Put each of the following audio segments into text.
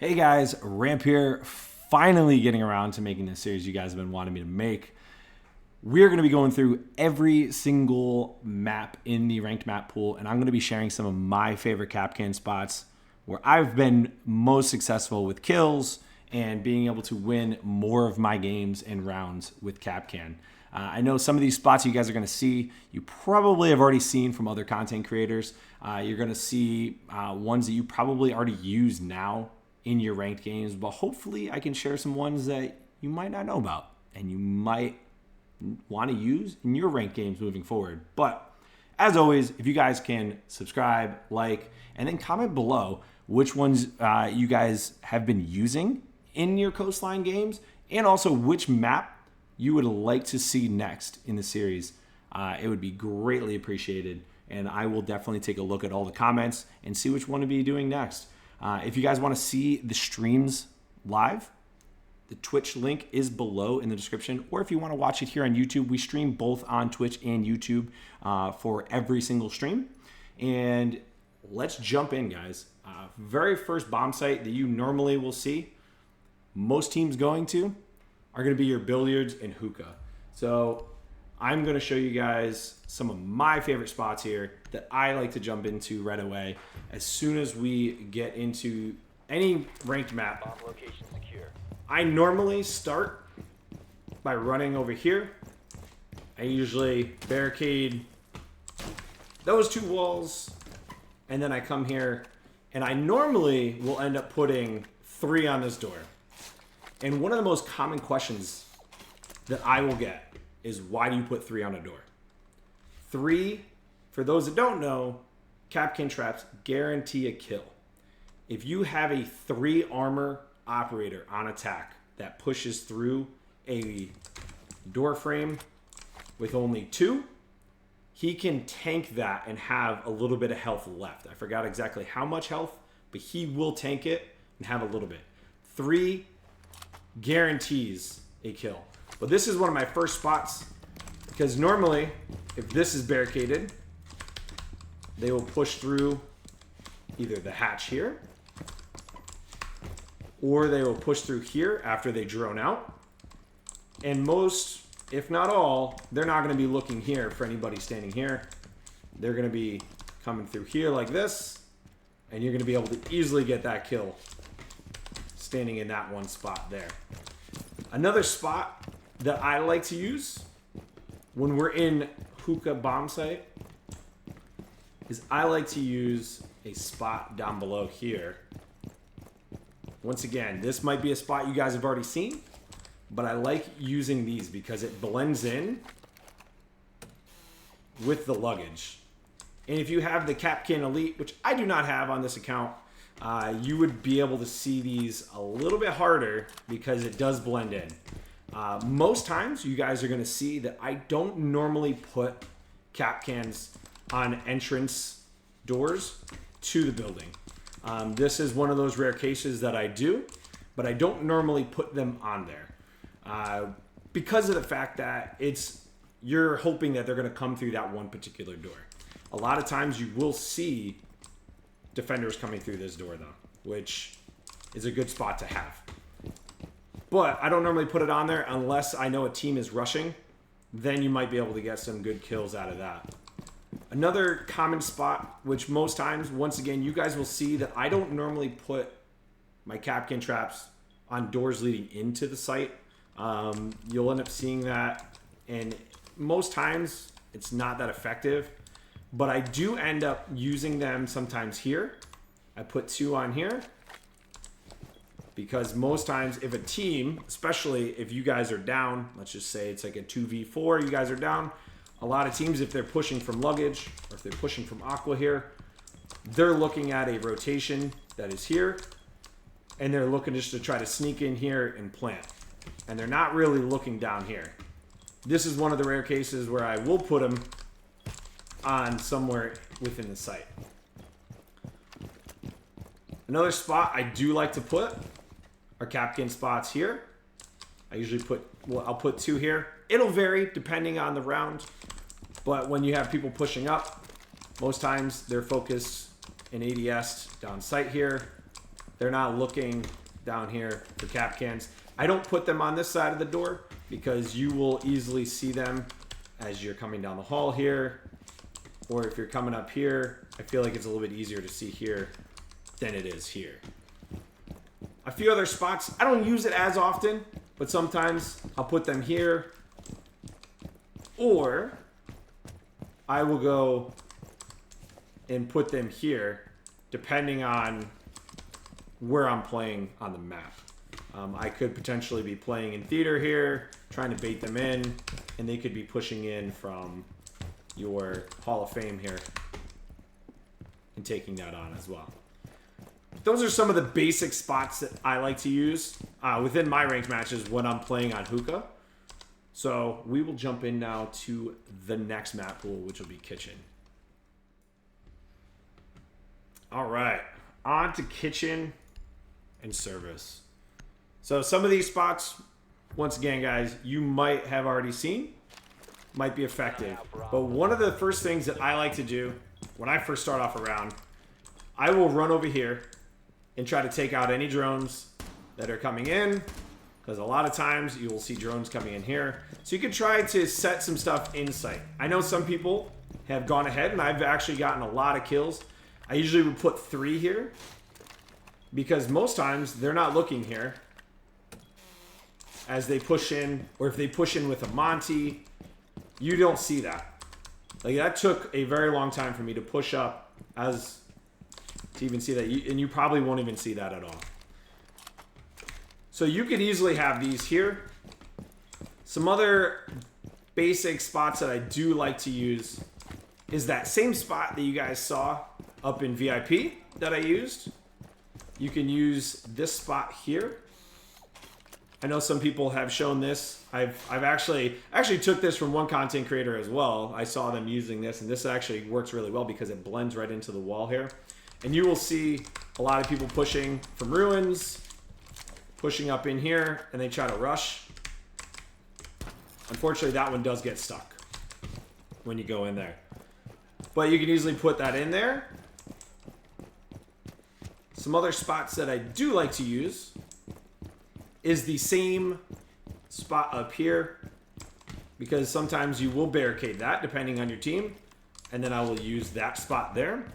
Hey guys, Ramp here, finally getting around to making this series you guys have been wanting me to make. We're going to be going through every single map in the ranked map pool, and I'm going to be sharing some of my favorite Kapkan spots where I've been most successful with kills and being able to win more of my games and rounds with Kapkan. I know some of these spots you guys are going to see, you probably have already seen from other content creators. You're going to see ones that you probably already use now in your ranked games, but hopefully I can share some ones that you might not know about and you might want to use in your ranked games moving forward. But as always, if you guys can subscribe, like, and then comment below which ones you guys have been using in your Coastline games, and also which map you would like to see next in the series, it would be greatly appreciated. And I will definitely take a look at all the comments and see which one to be doing next. If you guys want to see the streams live, the Twitch link is below in the description. Or if you want to watch it here on YouTube, we stream both on Twitch and YouTube for every single stream. And let's jump in, guys. Very first bomb site that you normally will see, most teams going to, are going to be your billiards and hookah. So I'm going to show you guys some of my favorite spots here that I like to jump into right away as soon as we get into any ranked map. Bomb location secure. I normally start by running over here. I usually barricade those two walls, and then I come here, and I normally will end up putting 3 on this door. And one of the most common questions that I will get is, why do you put 3 on a door? 3, for those that don't know, Kapkan traps guarantee a kill. If you have a 3 armor operator on attack that pushes through a door frame with only 2, he can tank that and have a little bit of health left. I forgot exactly how much health, but he will tank it and have a little bit. 3 guarantees a kill. But this is one of my first spots, because normally, if this is barricaded, they will push through either the hatch here, or they will push through here after they drone out. And most, if not all, they're not going to be looking here for anybody standing here. They're going to be coming through here like this, and you're going to be able to easily get that kill standing in that one spot there. Another spot that I like to use when we're in hookah bomb site is I like to use a spot down below here. Once again, this might be a spot you guys have already seen, but I like using these because it blends in with the luggage. And if you have the Kapkan Elite, which I do not have on this account, you would be able to see these a little bit harder because it does blend in. Most times you guys are going to see that I don't normally put Kapkans on entrance doors to the building. This is one of those rare cases that I do, but I don't normally put them on there because of the fact that you're hoping that they're going to come through that one particular door. A lot of times you will see defenders coming through this door though, which is a good spot to have. But I don't normally put it on there unless I know a team is rushing. Then you might be able to get some good kills out of that. Another common spot, which most times, once again, you guys will see that I don't normally put my Kapkan traps on doors leading into the site. You'll end up seeing that, and most times it's not that effective. But I do end up using them sometimes here. I put 2 on here because most times if a team, especially if you guys are down, let's just say it's like a 2v4, you guys are down. A lot of teams, if they're pushing from luggage or if they're pushing from aqua here, they're looking at a rotation that is here, and they're looking just to try to sneak in here and plant. And they're not really looking down here. This is one of the rare cases where I will put them on somewhere within the site. Another spot I do like to put are Kapkan spots here. I usually I'll put 2 here. It'll vary depending on the round, but when you have people pushing up, most times they're focused in ADS down site here. they're not looking down here for cap cans. I don't put them on this side of the door because you will easily see them as you're coming down the hall here, or if you're coming up here. I feel like it's a little bit easier to see here than it is here. A few other spots, I don't use it as often, but sometimes I'll put them here, or I will go and put them here depending on where I'm playing on the map. I could potentially be playing in theater here, trying to bait them in, and they could be pushing in from your Hall of Fame here and taking that on as well. Those are some of the basic spots that I like to use within my ranked matches when I'm playing on Hookah. So we will jump in now to the next map pool, which will be kitchen. All right, on to kitchen and service. So some of these spots, once again, guys, you might have already seen, might be effective. But one of the first things that I like to do when I first start off a round, I will run over here and try to take out any drones that are coming in, because a lot of times you will see drones coming in here. So you can try to set some stuff in sight. I know some people have gone ahead, and I've actually gotten a lot of kills. I usually would put 3 here, because most times they're not looking here as they push in, or if they push in with a Monty, you don't see that. Like, that took a very long time for me to push up as to even see that, and you probably won't even see that at all. So you could easily have these here. Some other basic spots that I do like to use is that same spot that you guys saw up in VIP that I used. You can use this spot here. I know some people have shown this. I've actually took this from one content creator as well. I saw them using this, and this actually works really well because it blends right into the wall here. And you will see a lot of people pushing from ruins, pushing up in here, and they try to rush. Unfortunately, that one does get stuck when you go in there. But you can easily put that in there. Some other spots that I do like to use is the same spot up here, because sometimes you will barricade that depending on your team, and then I will use that spot there.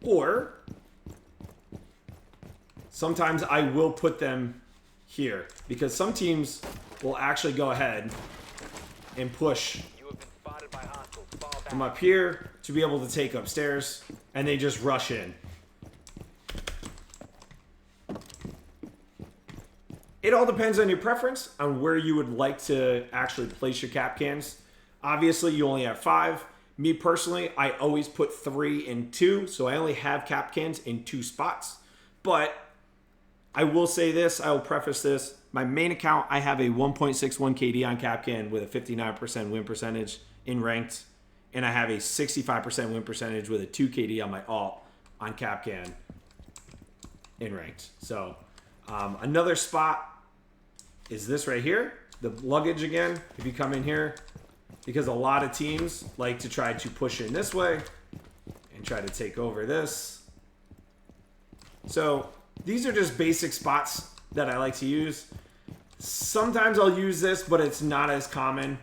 Or sometimes I will put them here, because some teams will actually go ahead and push from up here to be able to take upstairs, and they just rush in. It all depends on your preference on where you would like to actually place your cap cans. Obviously, you only have 5. Me personally, I always put 3 and 2, so I only have cap cans in 2 spots. But I will say this, I will preface this. My main account, I have a 1.61 KD on cap can with a 59% win percentage in ranked, and I have a 65% win percentage with a 2 KD on my alt on cap can in ranked. So another spot is this right here, the luggage again. If you come in here, because a lot of teams like to try to push in this way and try to take over this. So these are just basic spots that I like to use. Sometimes I'll use this, but it's not as common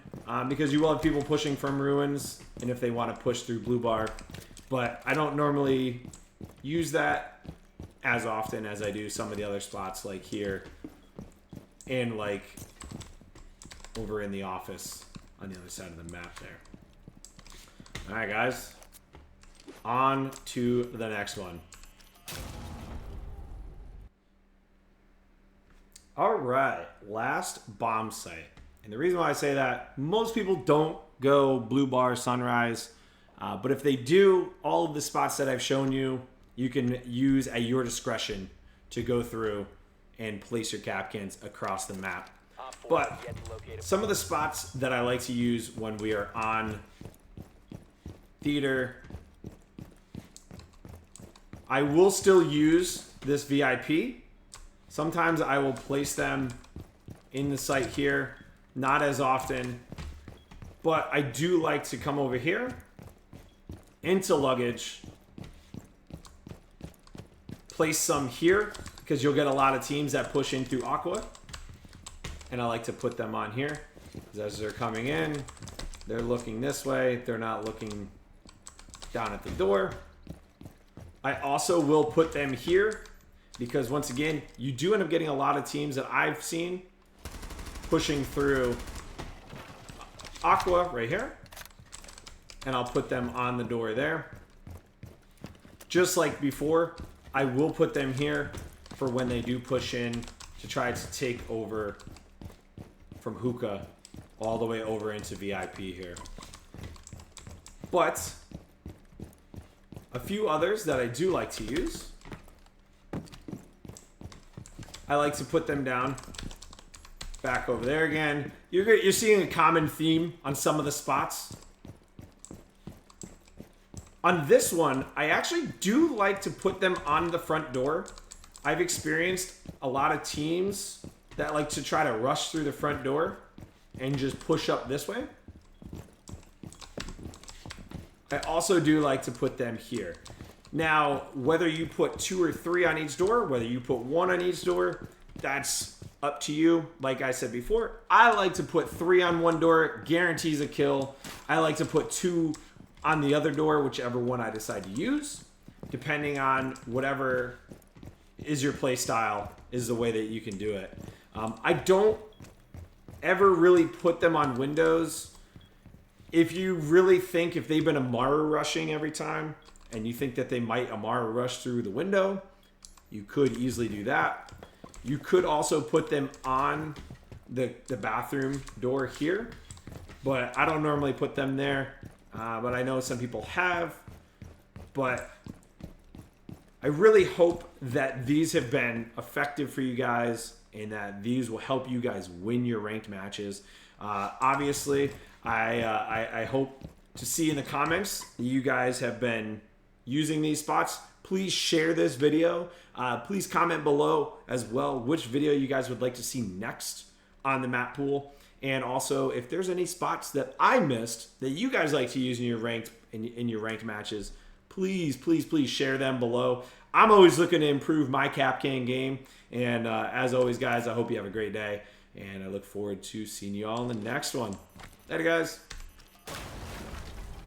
because you will have people pushing from ruins, and if they want to push through blue bar. But I don't normally use that as often as I do some of the other spots, like here and like over in the office on the other side of the map there. All right, guys, on to the next one. All right, last bomb site. And the reason why I say that, most people don't go blue bar, sunrise, but if they do, all of the spots that I've shown you, you can use at your discretion to go through and place your cap cans across the map. But some of the spots that I like to use when we are on theater, I will still use this VIP. Sometimes I will place them in the site here, not as often, but I do like to come over here into luggage, place some here because you'll get a lot of teams that push in through Aqua. And I like to put them on here. As they're coming in, they're looking this way. They're not looking down at the door. I also will put them here because once again, you do end up getting a lot of teams that I've seen pushing through Aqua right here. And I'll put them on the door there. Just like before, I will put them here for when they do push in to try to take over from Hookah all the way over into VIP here. But a few others that I do like to use. I like to put them down back over there again. You're seeing a common theme on some of the spots. On this one, I actually do like to put them on the front door. I've experienced a lot of teams that like to try to rush through the front door and just push up this way. I also do like to put them here. Now, whether you put 2 or 3 on each door, whether you put 1 on each door, that's up to you. Like I said before, I like to put 3 on one door, guarantees a kill. I like to put 2 on the other door, whichever one I decide to use, depending on whatever is your play style, is the way that you can do it. I don't ever really put them on windows. If you really think if they've been Amara rushing every time and you think that they might Amara rush through the window, you could easily do that. You could also put them on the bathroom door here, but I don't normally put them there. But I know some people have. But I really hope that these have been effective for you guys and that these will help you guys win your ranked matches. Obviously, I hope to see in the comments that you guys have been using these spots. Please share this video. Please comment below as well which video you guys would like to see next on the map pool. And also, if there's any spots that I missed that you guys like to use in your ranked matches, please share them below. I'm always looking to improve my Kapkan game. And as always, guys, I hope you have a great day. And I look forward to seeing you all in the next one. Later, guys.